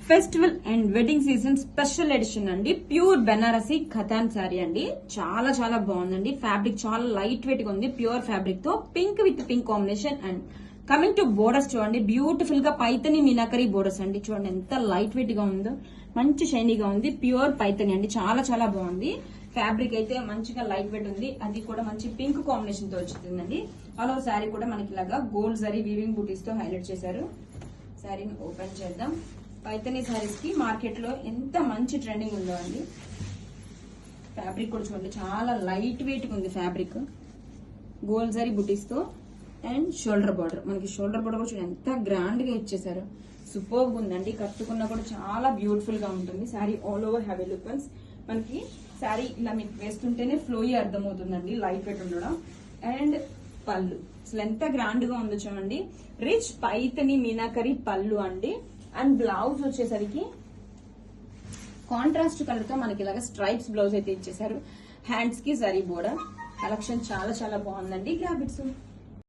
Festival and wedding season special edition అండి. Pure Banarasi Katan sari అండి. చాలా చాలా బాగుందండి. ఫ్యాబ్రిక్ చాలా లైట్ వెయిట్ గా ఉంది. ప్యూర్ ఫ్యాబ్రిక్ తో pink with pink combination. And coming to borders చూడండి, బ్యూటిఫుల్ గా పైతని మీనాకరీ బోర్డర్స్ అండి. చూడండి ఎంత లైట్ వెయిట్ గా ఉందో, మంచి షైనీగా ఉంది. ప్యూర్ పైతని అండి, చాలా చాలా బాగుంది. ఫ్యాబ్రిక్ అయితే మంచిగా లైట్ వెయిట్ ఉంది. అది కూడా మంచి పింక్ కాంబినేషన్ తో వచ్చిందండి. ఆల్ ఓవర్ శారీ కూడా మనకి ఇలాగా గోల్డ్ జరీ వీవింగ్ బూటీస్ తో హైలైట్ చేశారు. శారీని ఓపెన్ చేద్దాం. పైతని శారీస్ కి మార్కెట్ లో ఎంత మంచి ట్రెండింగ్ ఉందో అండి. ఫ్యాబ్రిక్ కూడా చూడండి, చాలా లైట్ వెయిట్ ఉంది ఫ్యాబ్రిక్. గోల్డ్ జరీ బూటీస్ తో అండ్ షోల్డర్ బార్డర్, మనకి షోల్డర్ బార్డర్ కూడా చూడండి ఎంత గ్రాండ్ గా ఇచ్చేసారు. సూపర్ ఉందండి. కట్టుకున్నా కూడా చాలా బ్యూటిఫుల్ గా ఉంటుంది. Sari all over have a look. మనకి శారీ ఇలా మీకు వేస్తుంటేనే ఫ్లోయి అర్థమవుతుందండి, లైట్ వెయిట్ ఉండడం. అండ్ పళ్ళు అసలు ఎంత గ్రాండ్ గా ఉందో చూడండి. రిచ్ పైతని మీనాకరీ పళ్ళు అండి. అండ్ బ్లౌజ్ వచ్చేసరికి కాంట్రాస్ట్ కలర్ తో మనకి ఇలాగ స్ట్రైప్స్ బ్లౌజ్ అయితే ఇచ్చేసారు. హ్యాండ్స్ కి జరీ బోర్డర్. కలెక్షన్ చాలా చాలా బాగుందండి. Grab it's.